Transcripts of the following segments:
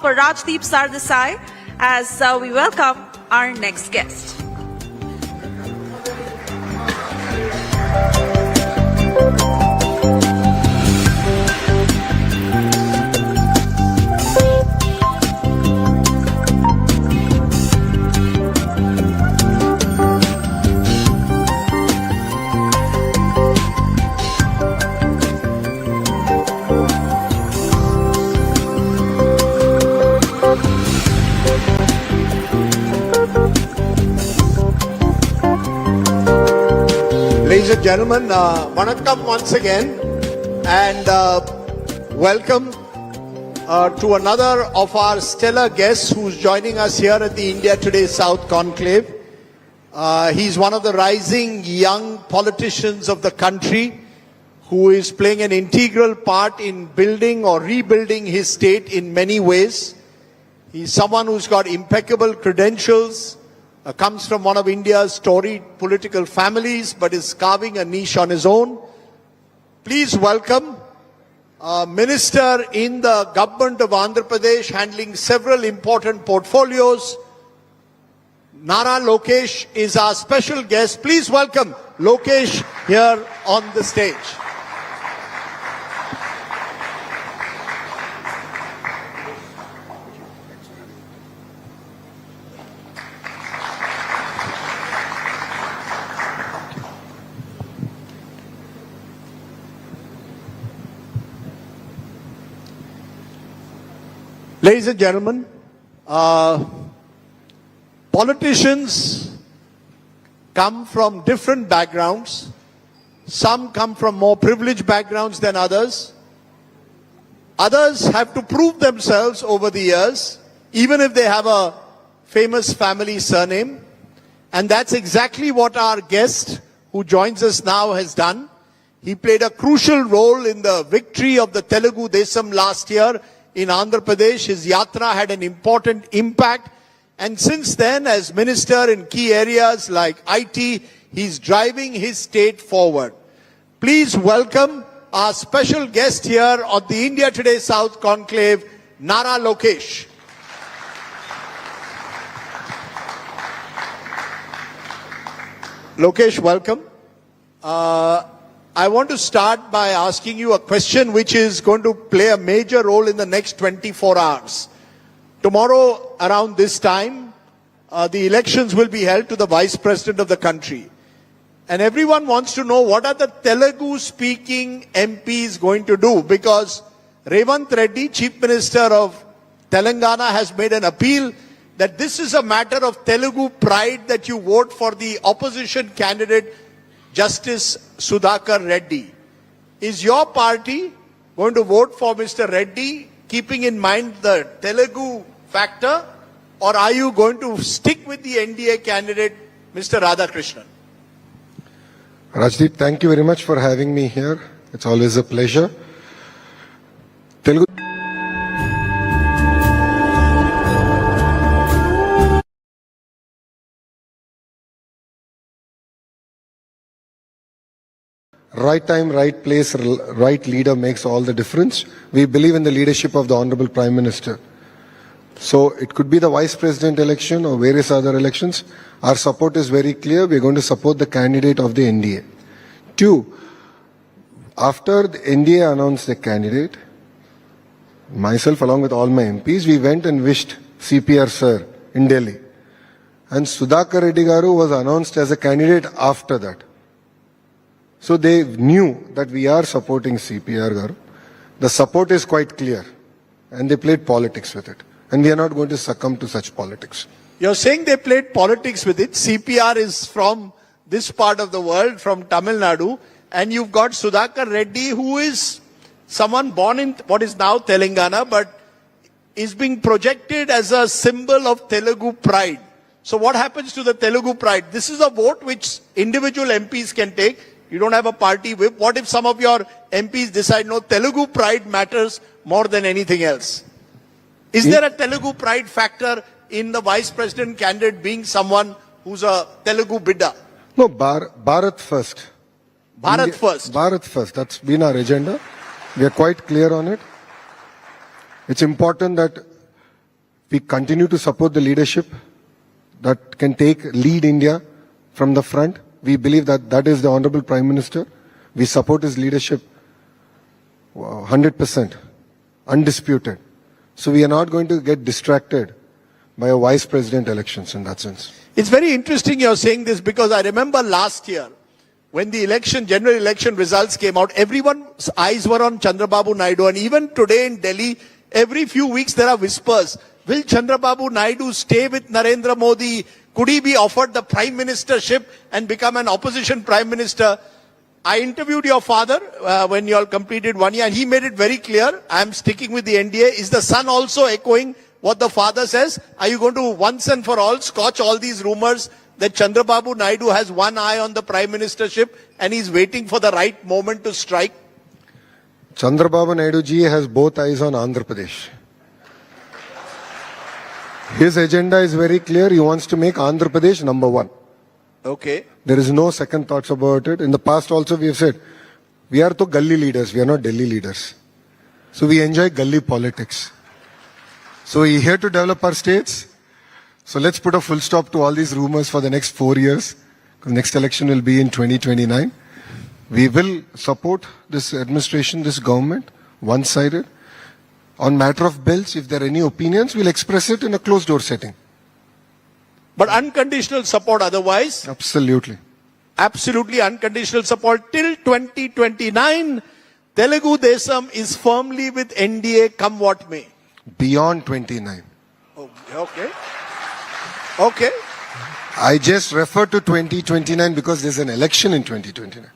For Rajdeep Sardesai as we welcome our next guest. Ladies and gentlemen, vanakkam once again, and welcome to another of our stellar guests who's joining us here at the India Today South Conclave. He's one of the rising young politicians of the country who is playing an integral part in building or rebuilding his state in many ways. He's someone who's got impeccable credentials, comes from one of India's storied political families, but is carving a niche on his own. Please welcome a minister in the government of Andhra Pradesh handling several important portfolios. Nara Lokesh is our special guest. Please welcome Lokesh here on the stage. Ladies and gentlemen, politicians come from different backgrounds. Some come from more privileged backgrounds than others. Others have to prove themselves over the years, even if they have a famous family surname. And that's exactly what our guest who joins us now has done. He played a crucial role in the victory of the Telugu Desam last year in Andhra Pradesh. His yatra had an important impact, and since then, as minister in key areas like IT, he's driving his state forward. Please welcome our special guest here on the India Today South Conclave, Nara Lokesh. Lokesh, welcome. I want to start by asking you a question which is going to play a major role in the next 24 hours. Tomorrow, around this time, the elections will be held to the Vice President of the country. And everyone wants to know what are the Telugu-speaking MPs going to do, because Revant Reddy, Chief Minister of Telangana, has made an appeal that this is a matter of Telugu pride that you vote for the opposition candidate, Justice Sudhakar Reddy. Is your party going to vote for Mr. Reddy, keeping in mind the Telugu factor, or are you going to stick with the NDA candidate, Mr. Radhakrishnan? Rajdeep, thank you very much for having me here. It's always a pleasure. Telugu right time, right place, right leader makes all the difference. We believe in the leadership of the Honorable Prime Minister. So it could be the Vice President election or various other elections. Our support is very clear. We're going to support the candidate of the NDA. 2, after the NDA announced the candidate, myself along with all my MPs, we went and wished CPR sir in Delhi. And Sudhakar Reddy Garu was announced as a candidate after that. So they knew that we are supporting CPR Garu. The support is quite clear, and they played politics with it. And we are not going to succumb to such politics. You're saying they played politics with it. CPR is from this part of the world, from Tamil Nadu, and you've got Sudhakar Reddy, who is someone born in what is now Telangana, but is being projected as a symbol of Telugu pride. So what happens to the Telugu pride? This is a vote which individual MPs can take. You don't have a party whip. What if some of your MPs decide, no, Telugu pride matters more than anything else? Is there a Telugu pride factor in the Vice President candidate being someone who's a Telugu bidda? No, Bharat first. Bharat first. Bharat first. That's been our agenda. We are quite clear on it. It's important that We continue to support the leadership that can lead India from the front. We believe that that is the Honorable Prime Minister. We support his leadership 100%, undisputed. So we are not going to get distracted by a vice president elections in that sense. It's very interesting you're saying this because I remember last year when the general election results came out, everyone's eyes were on Chandrababu Naidu, and even today in Delhi, every few weeks there are whispers. Will Chandrababu Naidu stay with Narendra Modi? Could he be offered the prime ministership and become an opposition prime minister? I interviewed your father when you all completed 1 year, and he made it very clear, I'm sticking with the NDA. Is the son also echoing what the father says? Are you going to once and for all scotch all these rumors that Chandrababu Naidu has one eye on the prime ministership and he's waiting for the right moment to strike? Chandrababu Naidu ji has both eyes on Andhra Pradesh. His agenda is very clear. He wants to make Andhra Pradesh number one. Okay. There is no second thoughts about it. In the past also we have said, we are to Gully leaders, we are not Delhi leaders. So we enjoy Gully politics. So we are here to develop our states. So let's put a full stop to all these rumors for the next 4 years. The next election will be in 2029. We will support this administration, this government, one-sided. On matter of bills, if there are any opinions, we'll express it in a closed door setting. But unconditional support otherwise? Absolutely. Absolutely unconditional support till 2029. Telugu Desam is firmly with NDA come what may. Beyond 29. Okay. Okay. I just refer to 2029 because there's an election in 2029.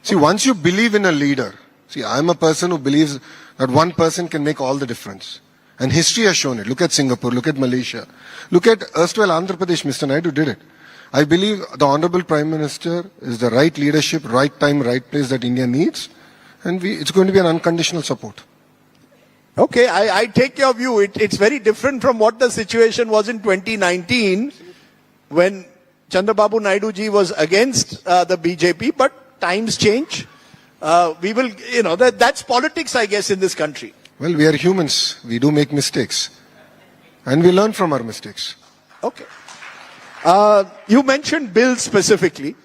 See, once you believe in a leader, see, I'm a person who believes that one person can make all the difference. And history has shown it. Look at Singapore, look at Malaysia. Look at erstwhile Andhra Pradesh, Mr. Naidu did it. I believe the Honorable Prime Minister is the right leadership, right time, right place that India needs. And it's going to be an unconditional support. Okay, I take your view. It's very different from what the situation was in 2019 when Chandrababu Naidu ji was against the BJP, but times change. We will, that's politics, I guess, in this country. Well, we are humans. We do make mistakes. And we learn from our mistakes. Okay. You mentioned bills specifically.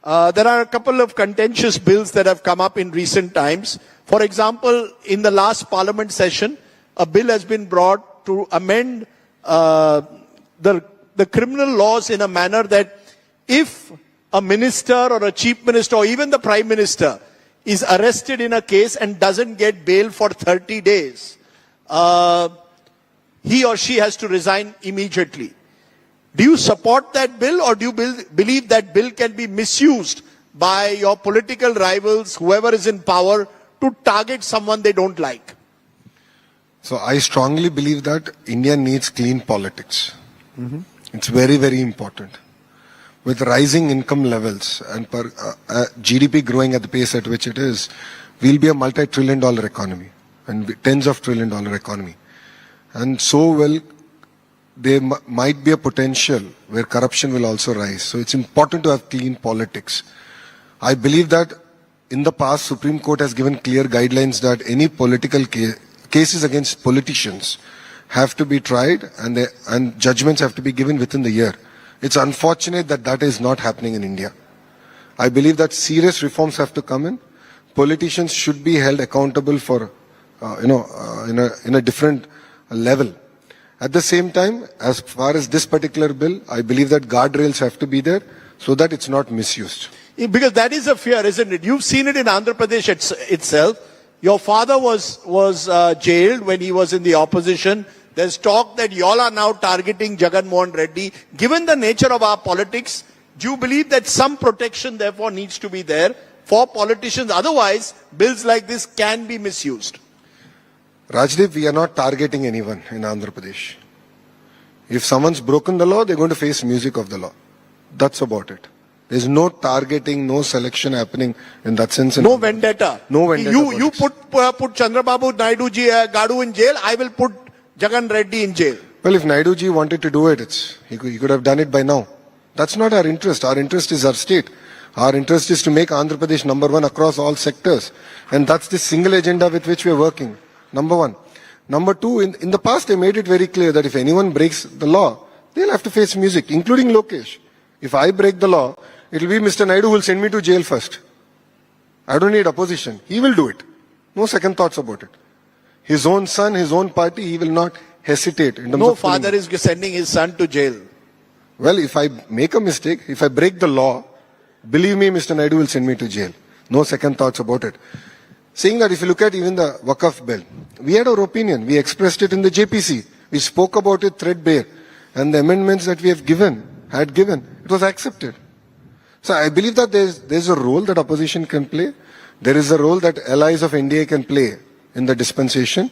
There are a couple of contentious bills that have come up in recent times. For example, in the last parliament session, a bill has been brought to amend the criminal laws in a manner that if a minister or a chief minister or even the prime minister is arrested in a case and doesn't get bail for 30 days, he or she has to resign immediately. Do you support that bill, or do you believe that bill can be misused by your political rivals, whoever is in power, to target someone they don't like? So I strongly believe that India needs clean politics. It's very, very important. With rising income levels and GDP growing at the pace at which it is, we'll be a multi-trillion-dollar economy and tens of trillion-dollar economy. And so will there might be a potential where corruption will also rise. So it's important to have clean politics. I believe that in the past, Supreme Court has given clear guidelines that any political cases against politicians have to be tried and judgments have to be given within the year. It's unfortunate that that is not happening in India. I believe that serious reforms have to come in. Politicians should be held accountable for, in a different level. At the same time, as far as this particular bill, I believe that guardrails have to be there so that it's not misused. Because that is a fear, isn't it? You've seen it in Andhra Pradesh itself. Your father was jailed when he was in the opposition. There's talk that you all are now targeting Jagan Mohan Reddy. Given the nature of our politics, do you believe that some protection therefore needs to be there for politicians? Otherwise, bills like this can be misused. Rajdeep, we are not targeting anyone in Andhra Pradesh. If someone's broken the law, they're going to face music of the law. That's about it. There's no targeting, no selection happening in that sense. No vendetta. No vendetta. You put Chandrababu Naidu ji Gadu in jail. I will put Jagan Reddy in jail. Well, if Naidu ji wanted to do it, he could have done it by now. That's not our interest. Our interest is our state. Our interest is to make Andhra Pradesh number one across all sectors. And that's the single agenda with which we are working. Number one. Number two, in the past I made it very clear that if anyone breaks the law, they'll have to face music, including Lokesh. If I break the law, it will be Mr. Naidu who will send me to jail first. I don't need opposition. He will do it. No second thoughts about it. His own son, his own party, he will not hesitate. In terms No of pulling father is sending his son to jail. Well, if I make a mistake, if I break the law, believe me, Mr. Naidu will send me to jail. No second thoughts about it. Saying that if you look at even the Waqf bill, we had our opinion. We expressed it in the JPC. We spoke about it threadbare. And the amendments that we had given, it was accepted. So I believe that there's a role that opposition can play. There is a role that allies of NDA can play in the dispensation.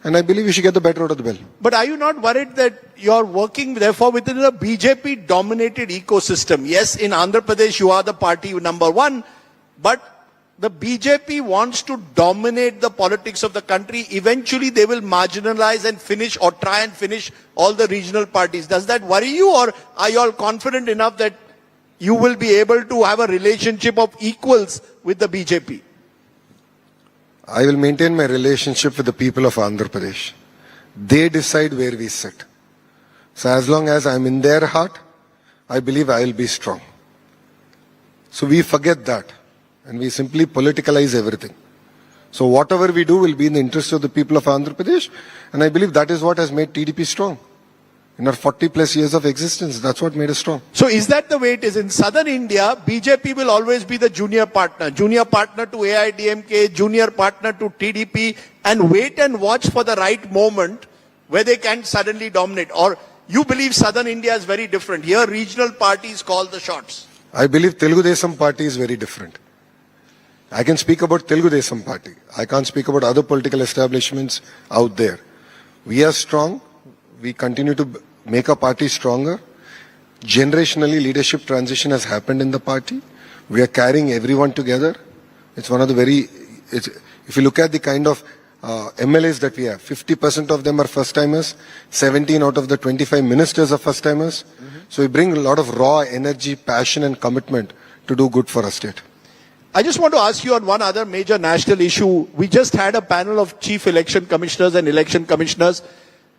And I believe we should get the better out of the bill. But are you not worried that you're working therefore within a BJP dominated ecosystem? Yes, in Andhra Pradesh you are the party number one, but the BJP wants to dominate the politics of the country. Eventually they will marginalize and finish or try and finish all the regional parties. Does that worry you, or are you all confident enough that you will be able to have a relationship of equals with the BJP? I will maintain my relationship with the people of Andhra Pradesh. They decide where we sit. So as long as I'm in their heart, I believe I will be strong. So we forget that and we simply politicalize everything. So whatever we do will be in the interest of the people of Andhra Pradesh, and I believe that is what has made TDP strong. In our 40 plus years of existence, that's what made us strong. So is that the way it is? In southern India, BJP will always be the junior partner to AIDMK, junior partner to TDP, and wait and watch for the right moment where they can suddenly dominate. Or you believe southern India is very different? Here regional parties call the shots. I believe Telugu Desam party is very different. I can speak about Telugu Desam party. I can't speak about other political establishments out there. We are strong. We continue to make our party stronger. Generationally, leadership transition has happened in the party. We are carrying everyone together. It's one of the if you look at the kind of MLAs that we have, 50% of them are first-timers, 17 out of the 25 ministers are first-timers. So we bring a lot of raw energy, passion and commitment to do good for our state. I just want to ask you on one other major national issue. We just had a panel of chief election commissioners and election commissioners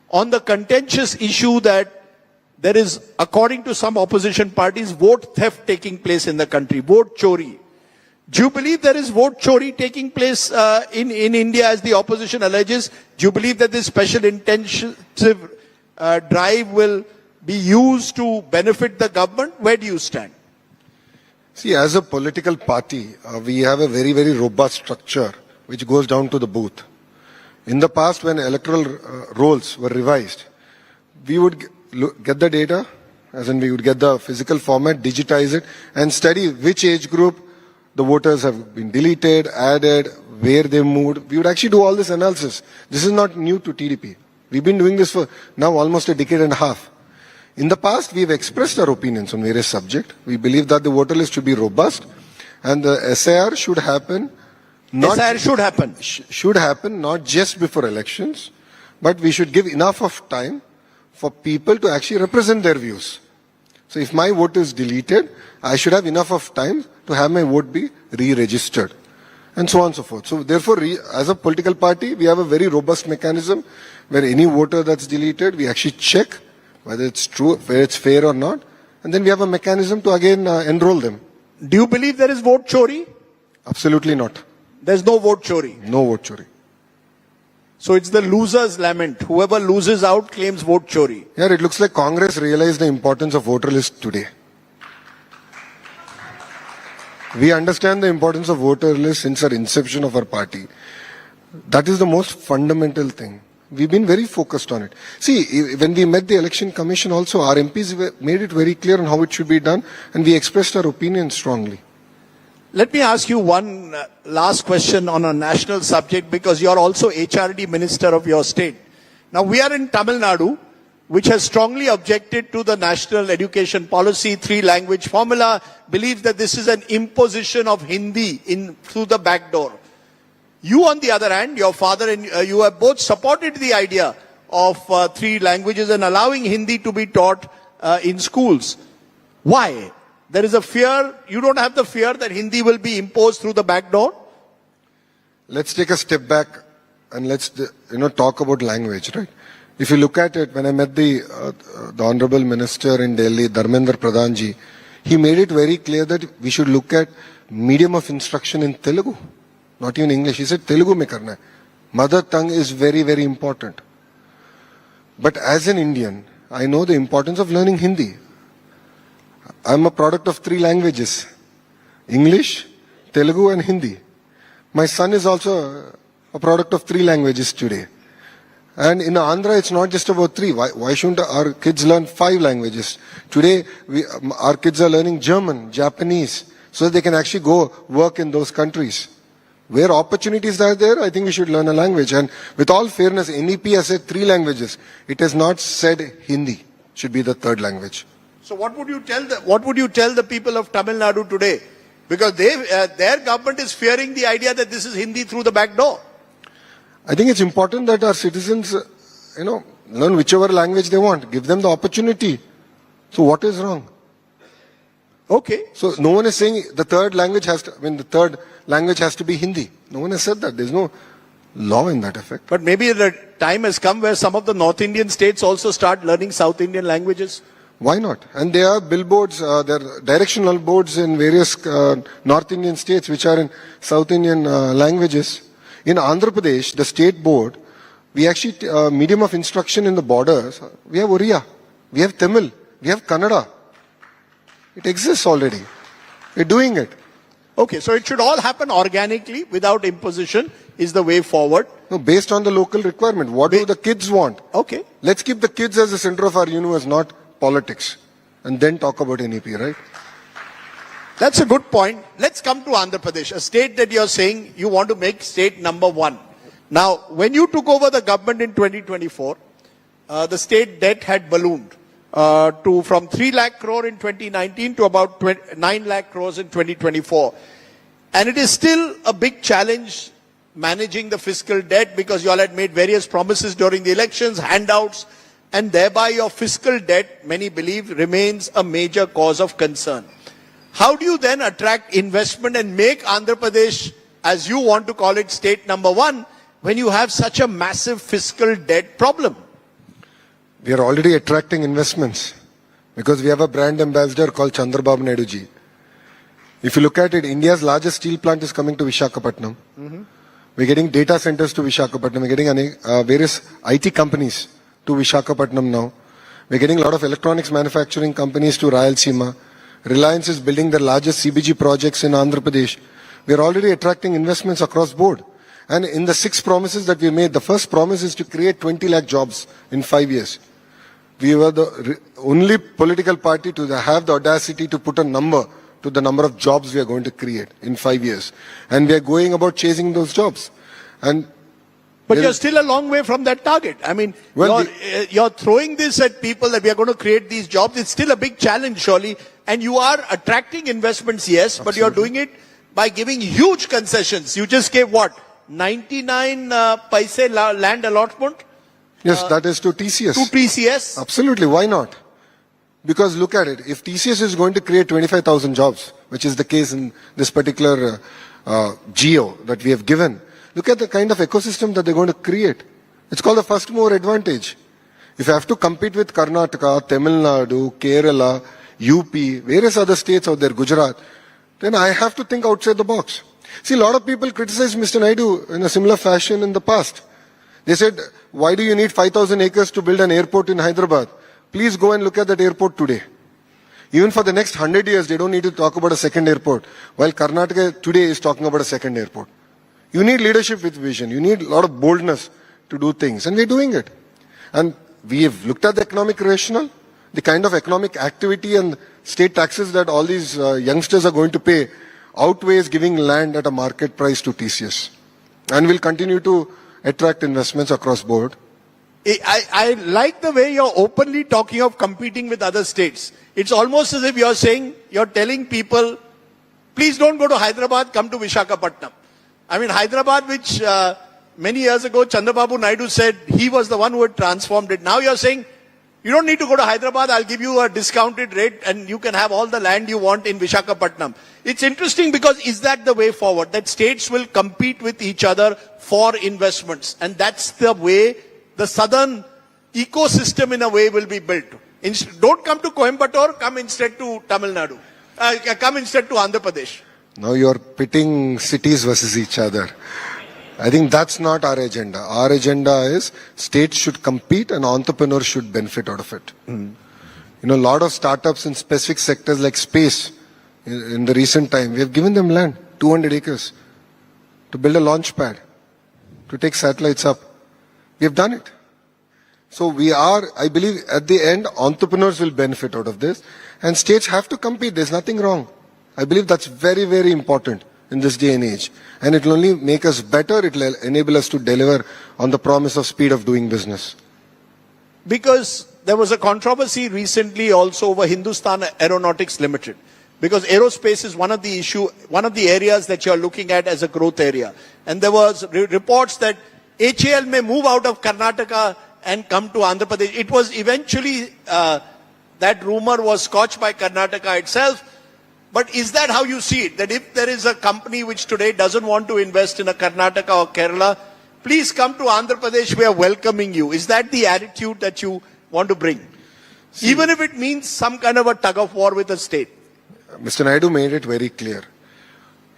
on the contentious issue that there is, according to some opposition parties, vote theft taking place in the country, vote chori. Do you believe there is vote chori taking place in India as the opposition alleges? Do you believe that this special intensive drive will be used to benefit the government? Where do you stand? See, as a political party, we have a very, very robust structure which goes down to the booth. In the past, when electoral rolls were revised, we would get the data, as in we would get the physical format, digitize it, and study which age group the voters have been deleted, added, where they moved. We would actually do all this analysis. This is not new to TDP. We've been doing this for now almost a decade and a half. In the past, we've expressed our opinions on various subjects. We believe that the voter list should be robust, and the SIR should happen. Should happen not just before elections, but we should give enough of time for people to actually represent their views. So if my vote is deleted, I should have enough of time to have my vote be re-registered, and so on and so forth. So therefore, as a political party, we have a very robust mechanism where any voter that's deleted, we actually check whether it's true, whether it's fair or not, and then we have a mechanism to again enroll them. Do you believe there is vote chori? Absolutely not. There's no vote chori? No vote chori. So it's the loser's lament. Whoever loses out claims vote chori. Yeah, it looks like Congress realized the importance of voter list today. We understand the importance of voter list since our inception of our party. That is the most fundamental thing. We've been very focused on it. See, when we met the Election Commission also, our MPs made it very clear on how it should be done, and we expressed our opinion strongly. Let me ask you one last question on a national subject, because you are also HRD minister of your state. Now we are in Tamil Nadu, which has strongly objected to the national education policy, 3-language formula, believes that this is an imposition of Hindi through the back door. You, on the other hand, your father and you have both supported the idea of 3 languages and allowing Hindi to be taught in schools. Why? There is a fear, you don't have the fear that Hindi will be imposed through the back door? Let's take a step back and let's talk about language, right? If you look at it, when I met the Honorable Minister in Delhi, Dharmendra Pradhanji, he made it very clear that we should look at medium of instruction in Telugu, not even English. He said Telugu mein karna hai. Mother tongue is very, very important. But as an Indian, I know the importance of learning Hindi. I'm a product of 3 languages: English, Telugu and Hindi. My son is also a product of 3 languages today. And in Andhra, it's not just about 3. Why shouldn't our kids learn 5 languages? Today, our kids are learning German, Japanese, so that they can actually go work in those countries. Where opportunities are there, I think we should learn a language. And with all fairness, NEP has said 3 languages. It has not said Hindi should be the 3rd language. So what would you tell the people of Tamil Nadu today? Because their government is fearing the idea that this is Hindi through the back door. I think it's important that our citizens, learn whichever language they want. Give them the opportunity. So what is wrong? Okay. So no one is saying the 3rd language the 3rd language has to be Hindi. No one has said that. There's no law in that effect. But maybe the time has come where some of the North Indian states also start learning South Indian languages. Why not? And there are billboards, there are directional boards in various North Indian states which are in South Indian languages. In Andhra Pradesh, the state board, we actually, medium of instruction in the borders, we have Oriya, we have Tamil, we have Kannada. It exists already. We're doing it. Okay, so it should all happen organically without imposition is the way forward. No, based on the local requirement. What do the kids want? Okay. Let's keep the kids as the center of our universe, not politics. And then talk about NEP, right? That's a good point. Let's come to Andhra Pradesh, a state that you're saying you want to make state number 1. Now, when you took over the government in 2024, the state debt had ballooned from 3 lakh crore in 2019 to about 9 lakh crores in 2024. And it is still a big challenge managing the fiscal debt because you all had made various promises during the elections, handouts, and thereby your fiscal debt, many believe, remains a major cause of concern. How do you then attract investment and make Andhra Pradesh, as you want to call it, state number 1, when you have such a massive fiscal debt problem? We are already attracting investments because we have a brand ambassador called Chandrababu Naidu ji. If you look at it, India's largest steel plant is coming to Visakhapatnam. We're getting data centers to Visakhapatnam. We're getting various IT companies to Visakhapatnam now. We're getting a lot of electronics manufacturing companies to Rayalaseema. Reliance is building the largest CBG projects in Andhra Pradesh. We are already attracting investments across board. And in the 6 promises that we made, the first promise is to create 20 lakh jobs in 5 years. We were the only political party to have the audacity to put a number to the number of jobs we are going to create in 5 years. And we are going about chasing those jobs. But you're still a long way from that target. I mean, you're throwing this at people that we are going to create these jobs. It's still a big challenge, surely. And you are attracting investments, yes, but you're doing it by giving huge concessions. You just gave what? 99 paise land allotment? Yes, that is to TCS. To TCS? Absolutely. Why not? Because look at it. If TCS is going to create 25,000 jobs, which is the case in this particular geo that we have given, look at the kind of ecosystem that they're going to create. It's called the first mover advantage. If you have to compete with Karnataka, Tamil Nadu, Kerala, UP, various other states out there, Gujarat, then I have to think outside the box. See, a lot of people criticized Mr. Naidu in a similar fashion in the past. They said, why do you need 5,000 acres to build an airport in Hyderabad? Please go and look at that airport today. Even for the next 100 years, they don't need to talk about a second airport, while Karnataka today is talking about a second airport. You need leadership with vision. You need a lot of boldness to do things. And we're doing it. And we have looked at the economic rationale, the kind of economic activity and state taxes that all these youngsters are going to pay outweighs giving land at a market price to TCS. And we'll continue to attract investments across board. I like the way you're openly talking of competing with other states. It's almost as if you're telling people, please don't go to Hyderabad, come to Visakhapatnam. I mean, Hyderabad, which many years ago Chandrababu Naidu said he was the one who had transformed it. Now you're saying, You don't need to go to Hyderabad. I'll give you a discounted rate and you can have all the land you want in Vishakhapatnam. It's interesting because is that the way forward? That states will compete with each other for investments. And that's the way the southern ecosystem in a way will be built. Don't come to Coimbatore, come instead to Tamil Nadu. Come instead to Andhra Pradesh. Now you're pitting cities versus each other. I think that's not our agenda. Our agenda is states should compete and entrepreneurs should benefit out of it. You know, a lot of startups in specific sectors like space, in the recent time, we have given them land, 200 acres, to build a launch pad, to take satellites up. We have done it. So we are, I believe, at the end, entrepreneurs will benefit out of this, and states have to compete. There's nothing wrong. I believe that's very, very important in this day and age. And it will only make us better. It will enable us to deliver on the promise of speed of doing business. Because there was a controversy recently also over Hindustan Aeronautics Limited. Because aerospace is one of the areas that you're looking at as a growth area. And there was reports that HAL may move out of Karnataka and come to Andhra Pradesh. It was eventually, that rumor was scotched by Karnataka itself. But is that how you see it? That if there is a company which today doesn't want to invest in a Karnataka or Kerala, please come to Andhra Pradesh, we are welcoming you. Is that the attitude that you want to bring? Even if it means some kind of a tug of war with the state. Mr. Naidu made it very clear.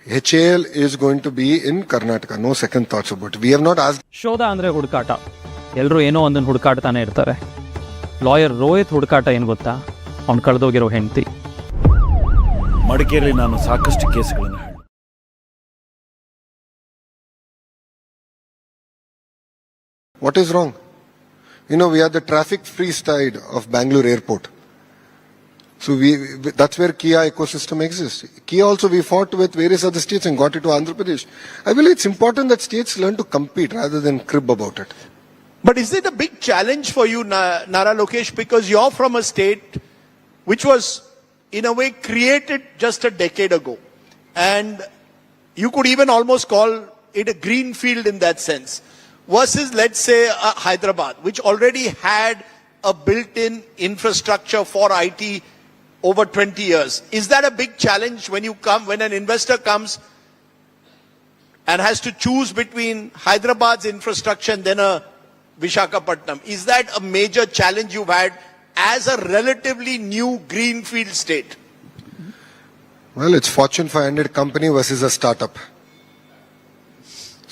HAL is going to be in Karnataka. No second thoughts about it. We have not asked. ಶೋಧ ಅಂದರೆ ಹುಡುಕಾಟ. ಎಲ್ಲರೂ ಏನೋ ಒಂದನ್ನು ಹುಡುಕಾಡ್ತಾನೆ ಇರ್ತಾರೆ. Lawyer Rohit ಹುಡುಕಾಟ ಏನು ಗೊತ್ತಾ? ಅವ್ನು ಕಳೆದೋಗಿರೋ ಹೆಂಡತಿ. ಮಡಿಕೇರಿಯಲ್ಲಿ ನಾನು ಸಾಕಷ್ಟು ಕೇಸುಗಳನ್ನು ಹೇಳಿ. What is wrong? You know, we are the traffic-free side of Bangalore airport. So that's where Kia ecosystem exists. Kia also we fought with various other states and got it to Andhra Pradesh. I believe it's important that states learn to compete rather than crib about it. But is it a big challenge for you, Nara Lokesh, because you're from a state which was in a way created just a decade ago. And you could even almost call it a green field in that sense. Versus, let's say, Hyderabad, which already had a built-in infrastructure for IT over 20 years. Is that a big challenge when an investor comes and has to choose between Hyderabad's infrastructure and then a Vishakhapatnam? Is that a major challenge you've had as a relatively new greenfield state? Well, it's Fortune 500 company versus a startup.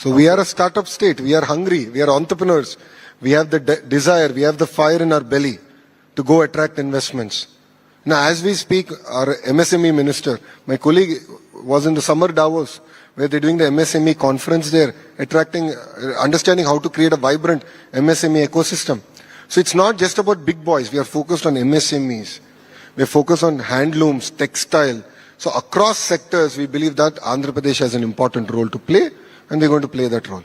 So we are a startup state. We are hungry. We are entrepreneurs. We have the desire. We have the fire in our belly to go attract investments. Now, as we speak, our MSME minister, my colleague was in the summer Davos, where they're doing the MSME conference there, attracting, understanding how to create a vibrant MSME ecosystem. So it's not just about big boys. We are focused on MSMEs. We are focused on handlooms, textile. So across sectors, we believe that Andhra Pradesh has an important role to play, and we're going to play that role.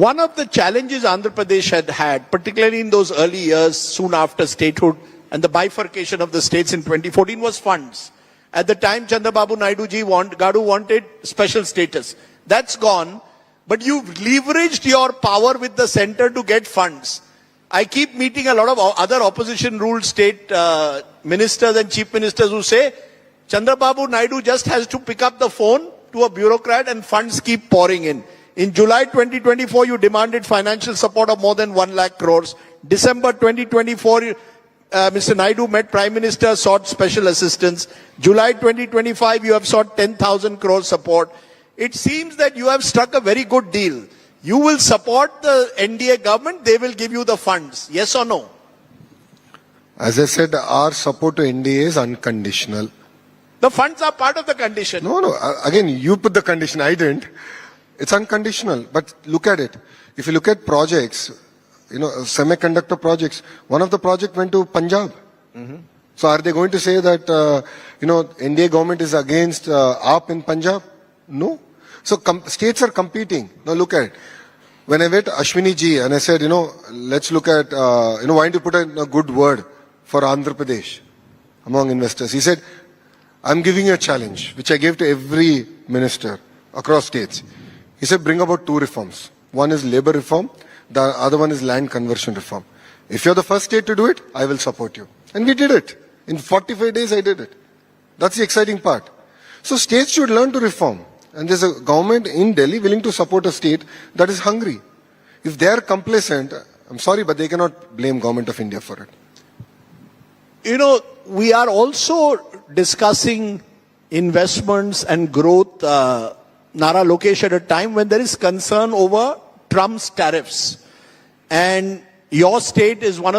One of the challenges Andhra Pradesh had, particularly in those early years, soon after statehood and the bifurcation of the states in 2014, was funds. At the time, Chandrababu Naidu Gadu wanted special status. That's gone. But you've leveraged your power with the center to get funds. I keep meeting a lot of other opposition-ruled state ministers and chief ministers who say, Chandrababu Naidu just has to pick up the phone to a bureaucrat and funds keep pouring in. In July 2024, you demanded financial support of more than 1 lakh crores. December 2024, Mr. Naidu met Prime Minister, sought special assistance. July 2025, you have sought 10,000 crores support. It seems that you have struck a very good deal. You will support the NDA government, they will give you the funds. Yes or no? As I said, our support to NDA is unconditional. The funds are part of the condition. No. Again, you put the condition, I didn't. It's unconditional. But look at it. If you look at projects, you know, semiconductor projects, one of the projects went to Punjab. So are they going to say that, NDA government is against AAP in Punjab? No. So states are competing. Now look at it. When I met Ashwini ji and I said, let's look at, why don't you put in a good word for Andhra Pradesh among investors? He said, I'm giving you a challenge, which I gave to every minister across states. He said, bring about 2 reforms. One is labor reform. The other one is land conversion reform. If you're the first state to do it, I will support you. And we did it. In 45 days, I did it. That's the exciting part. So states should learn to reform. And there's a government in Delhi willing to support a state that is hungry. If they are complacent, I'm sorry, but they cannot blame Government of India for it. You know, we are also discussing investments and growth, Nara Lokesh, at a time when there is concern over Trump's tariffs. And your state is one of the